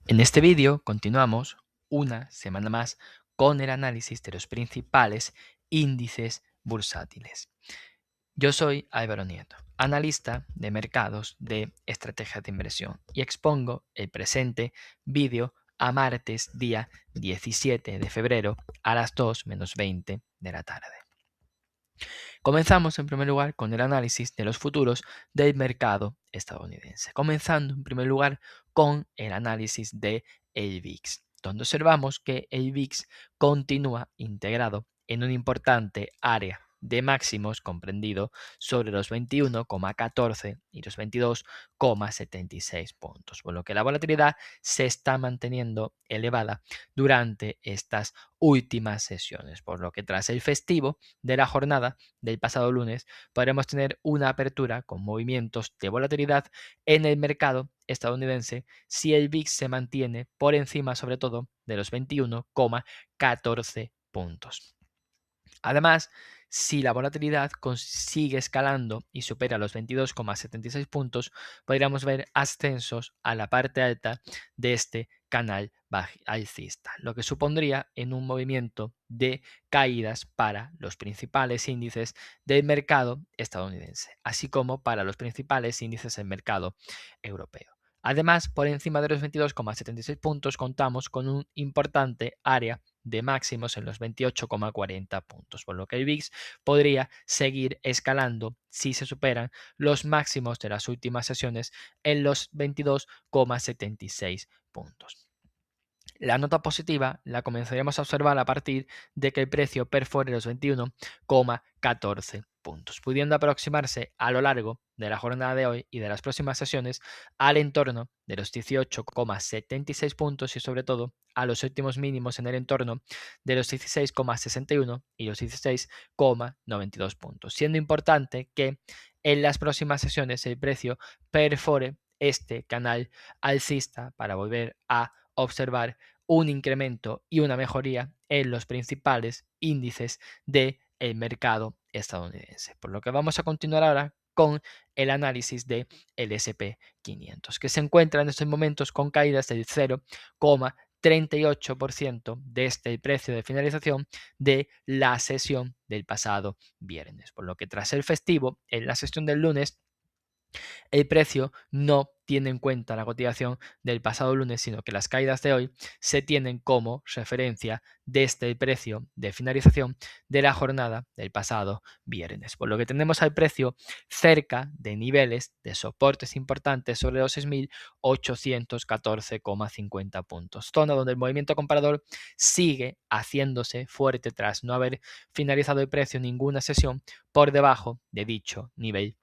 En este vídeo continuamos una semana más con el análisis de los principales índices bursátiles. Yo soy Álvaro Nieto, analista de mercados de estrategia de inversión y expongo el presente vídeo a martes día 17 de febrero a las 2:20 de la tarde. Comenzamos en primer lugar con el análisis de los futuros del mercado estadounidense, comenzando en primer lugar con el análisis de el VIX, donde observamos que el VIX continúa integrado en un importante área de máximos comprendido sobre los 21,14 y los 22,76 puntos, por lo que la volatilidad se está manteniendo elevada durante estas últimas sesiones, por lo que tras el festivo de la jornada del pasado lunes podremos tener una apertura con movimientos de volatilidad en el mercado estadounidense si el VIX se mantiene por encima sobre todo de los 21,14 puntos. Además, si la volatilidad sigue escalando y supera los 22,76 puntos, podríamos ver ascensos a la parte alta de este canal alcista, lo que supondría en un movimiento de caídas para los principales índices del mercado estadounidense, así como para los principales índices del mercado europeo. Además, por encima de los 22,76 puntos contamos con un importante área de máximos en los 28,40 puntos, por lo que el VIX podría seguir escalando si se superan los máximos de las últimas sesiones en los 22,76 puntos. La nota positiva la comenzaríamos a observar a partir de que el precio perfore los 21,14 puntos, pudiendo aproximarse a lo largo de la jornada de hoy y de las próximas sesiones al entorno de los 18,76 puntos y sobre todo a los últimos mínimos en el entorno de los 16,61 y los 16,92 puntos, siendo importante que en las próximas sesiones el precio perfore este canal alcista para volver a observar un incremento y una mejoría en los principales índices del mercado estadounidense. Por lo que vamos a continuar ahora con el análisis del S&P 500, que se encuentra en estos momentos con caídas del 0,38% desde el precio de finalización de la sesión del pasado viernes. Por lo que tras el festivo, en la sesión del lunes, el precio no tiene en cuenta la cotización del pasado lunes, sino que las caídas de hoy se tienen como referencia desde el precio de finalización de la jornada del pasado viernes, por lo que tenemos al precio cerca de niveles de soportes importantes sobre los 6.814,50 puntos, zona donde el movimiento comprador sigue haciéndose fuerte tras no haber finalizado el precio ninguna sesión por debajo de dicho nivel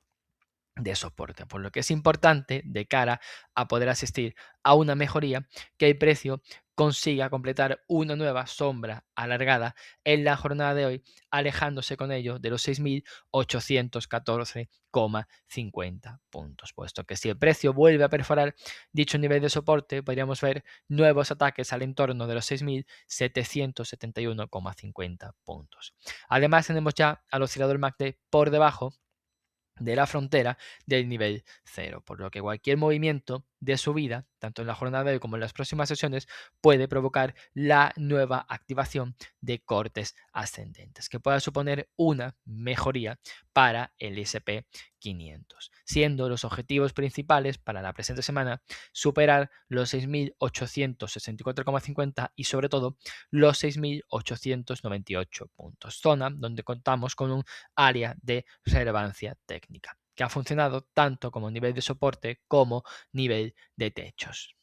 de soporte, por lo que es importante de cara a poder asistir a una mejoría que el precio consiga completar una nueva sombra alargada en la jornada de hoy, alejándose con ello de los 6.814,50 puntos, puesto que si el precio vuelve a perforar dicho nivel de soporte, podríamos ver nuevos ataques al entorno de los 6.771,50 puntos. Además, tenemos ya al oscilador MACD por debajo de la frontera del nivel 0, por lo que cualquier movimiento de subida, tanto en la jornada de hoy como en las próximas sesiones, puede provocar la nueva activación de cortes ascendentes, que pueda suponer una mejoría para el S&P 500, siendo los objetivos principales para la presente semana superar los 6.864,50 y sobre todo los 6.898 puntos, zona donde contamos con un área de relevancia técnica, que ha funcionado tanto como nivel de soporte como nivel de techos.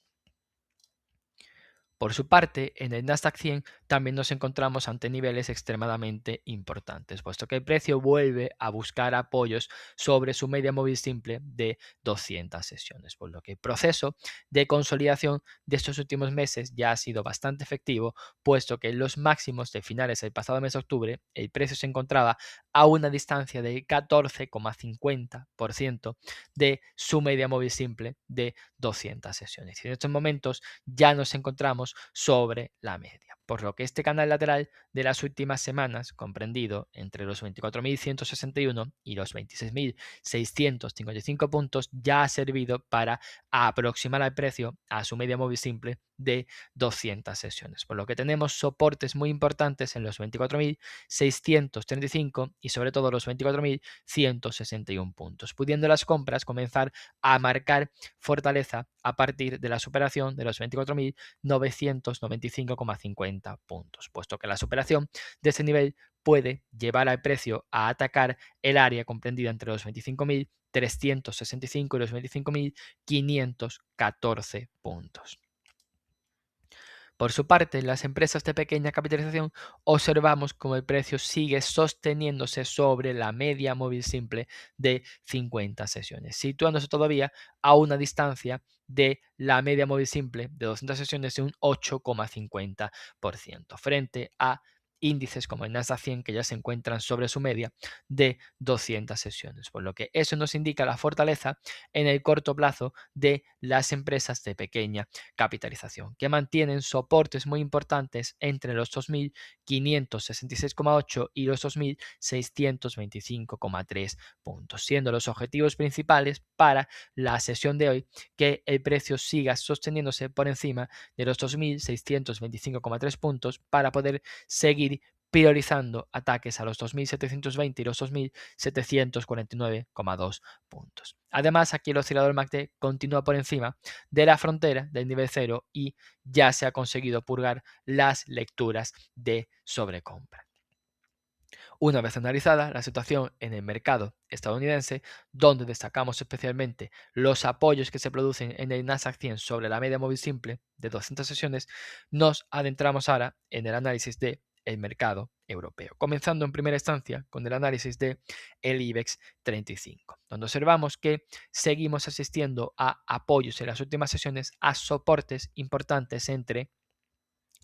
Por su parte, en el Nasdaq 100 también nos encontramos ante niveles extremadamente importantes, puesto que el precio vuelve a buscar apoyos sobre su media móvil simple de 200 sesiones, por lo que el proceso de consolidación de estos últimos meses ya ha sido bastante efectivo, puesto que en los máximos de finales del pasado mes de octubre el precio se encontraba a una distancia de 14,50% de su media móvil simple de 200 sesiones. Y en estos momentos ya nos encontramos sobre la media. por lo que este canal lateral de las últimas semanas, comprendido entre los 24.161 y los 26.655 puntos, ya ha servido para aproximar al precio a su media móvil simple de 200 sesiones, por lo que tenemos soportes muy importantes en los 24.635 y sobre todo los 24.161 puntos, pudiendo las compras comenzar a marcar fortaleza a partir de la superación de los 24.995,50 puntos, puesto que la superación de ese nivel puede llevar al precio a atacar el área comprendida entre los 25.365 y los 25.514 puntos. Por su parte, en las empresas de pequeña capitalización observamos como el precio sigue sosteniéndose sobre la media móvil simple de 50 sesiones, situándose todavía a una distancia de la media móvil simple de 200 sesiones de un 8,50%, frente a índices como el Nasdaq 100 que ya se encuentran sobre su media de 200 sesiones, por lo que eso nos indica la fortaleza en el corto plazo de las empresas de pequeña capitalización, que mantienen soportes muy importantes entre los 2.566,8 y los 2.625,3 puntos, siendo los objetivos principales para la sesión de hoy que el precio siga sosteniéndose por encima de los 2.625,3 puntos para poder seguir priorizando ataques a los 2.720 y los 2.749,2 puntos. Además, aquí el oscilador MACD continúa por encima de la frontera del nivel cero y ya se ha conseguido purgar las lecturas de sobrecompra. Una vez analizada la situación en el mercado estadounidense, donde destacamos especialmente los apoyos que se producen en el Nasdaq 100 sobre la media móvil simple de 200 sesiones, nos adentramos ahora en el análisis de el mercado europeo, comenzando en primera instancia con el análisis de el IBEX 35, donde observamos que seguimos asistiendo a apoyos en las últimas sesiones, a soportes importantes entre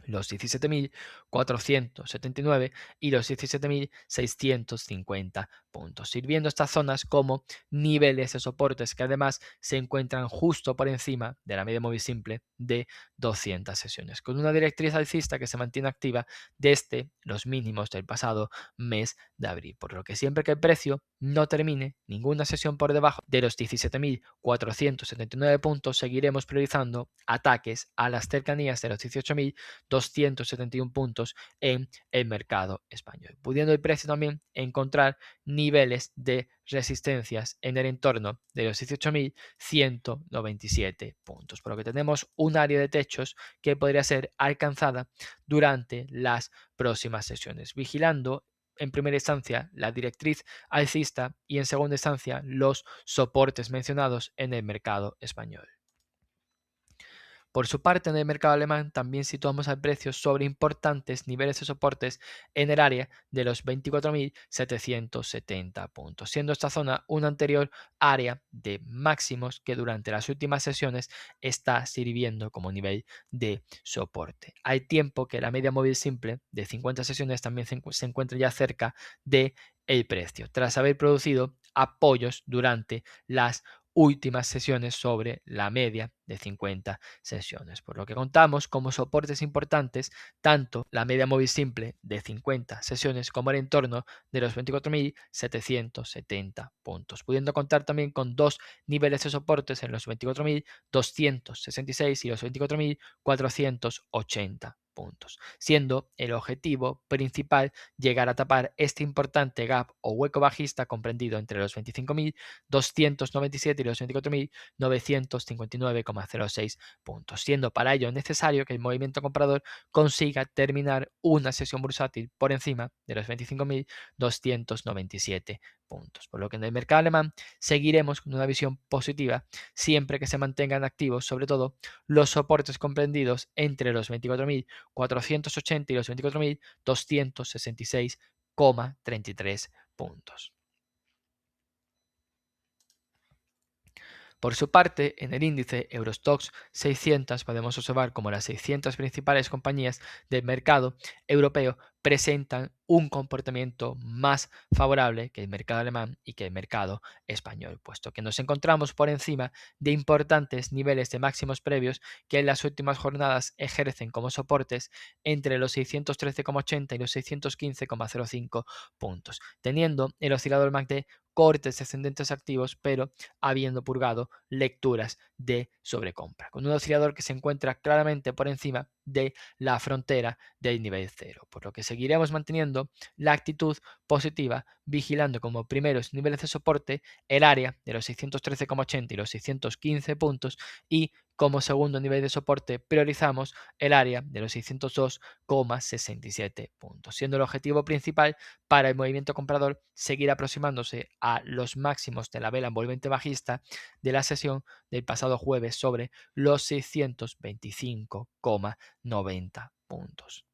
los 17.479 y los 17.650 puntos, sirviendo estas zonas como niveles de soportes que además se encuentran justo por encima de la media móvil simple de 200 sesiones, con una directriz alcista que se mantiene activa desde los mínimos del pasado mes de abril, por lo que siempre que el precio no termine ninguna sesión por debajo de los 17.479 puntos, seguiremos priorizando ataques a las cercanías de los 18.271 puntos en el mercado español, pudiendo el precio también encontrar niveles de resistencias en el entorno de los 18.197 puntos, por lo que tenemos un área de techos que podría ser alcanzada durante las próximas sesiones, vigilando en primera instancia la directriz alcista y en segunda instancia los soportes mencionados en el mercado español. Por su parte, en el mercado alemán también situamos al precio sobre importantes niveles de soportes en el área de los 24.770 puntos, siendo esta zona una anterior área de máximos que durante las últimas sesiones está sirviendo como nivel de soporte. Hay tiempo que la media móvil simple de 50 sesiones también se encuentra ya cerca de el precio, tras haber producido apoyos durante las últimas sesiones sobre la media de 50 sesiones, por lo que contamos como soportes importantes tanto la media móvil simple de 50 sesiones como el entorno de los 24.770 puntos, pudiendo contar también con dos niveles de soportes en los 24.266 y los 24.480 puntos, siendo el objetivo principal llegar a tapar este importante gap o hueco bajista comprendido entre los 25.297 y los 24.959,06 puntos, siendo para ello necesario que el movimiento comprador consiga terminar una sesión bursátil por encima de los 25.297 puntos, por lo que en el mercado alemán seguiremos con una visión positiva siempre que se mantengan activos sobre todo los soportes comprendidos entre los 24.480 y los 24.266,33 puntos. Por su parte, en el índice Eurostoxx 600 podemos observar como las 600 principales compañías del mercado europeo presentan un comportamiento más favorable que el mercado alemán y que el mercado español, puesto que nos encontramos por encima de importantes niveles de máximos previos que en las últimas jornadas ejercen como soportes entre los 613,80 y los 615,05 puntos, teniendo el oscilador MACD cortes descendentes activos, pero habiendo purgado lecturas de sobrecompra, con un oscilador que se encuentra claramente por encima de la frontera del nivel cero, por lo que seguiremos manteniendo la actitud positiva, vigilando como primeros niveles de soporte el área de los 613,80 y los 615 puntos, y como segundo nivel de soporte priorizamos el área de los 602,67 puntos, siendo el objetivo principal para el movimiento comprador seguir aproximándose a los máximos de la vela envolvente bajista de la sesión del pasado jueves sobre los 625,90 puntos.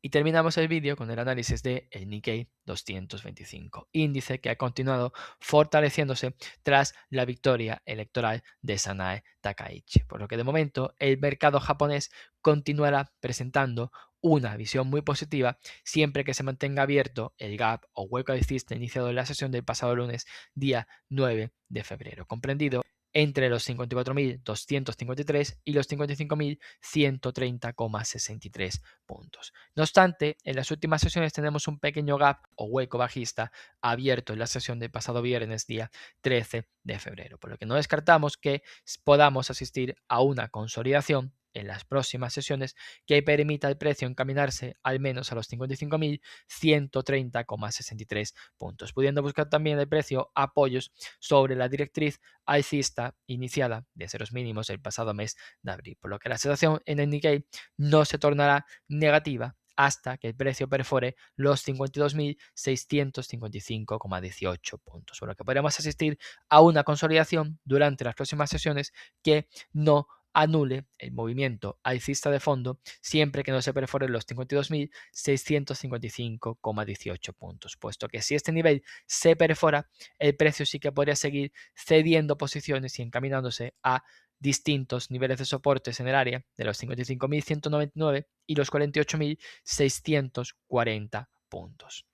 Y terminamos el vídeo con el análisis de el Nikkei 225, índice que ha continuado fortaleciéndose tras la victoria electoral de Sanae Takaichi, por lo que de momento el mercado japonés continuará presentando una visión muy positiva siempre que se mantenga abierto el gap o hueco alcista iniciado en la sesión del pasado lunes, día 9 de febrero, comprendido entre los 54.253 y los 55.130,63 puntos. No obstante, en las últimas sesiones tenemos un pequeño gap o hueco bajista abierto en la sesión del pasado viernes, día 13 de febrero, por lo que no descartamos que podamos asistir a una consolidación en las próximas sesiones que permita al precio encaminarse al menos a los 55.130,63 puntos, pudiendo buscar también el precio apoyos sobre la directriz alcista iniciada desde los mínimos del pasado mes de abril, por lo que la situación en el Nikkei no se tornará negativa hasta que el precio perfore los 52.655,18 puntos, por lo que podremos asistir a una consolidación durante las próximas sesiones que no anule el movimiento alcista de fondo siempre que no se perforen los 52.655,18 puntos, puesto que si este nivel se perfora, el precio sí que podría seguir cediendo posiciones y encaminándose a distintos niveles de soportes en el área de los 55.199 y los 48.640 puntos.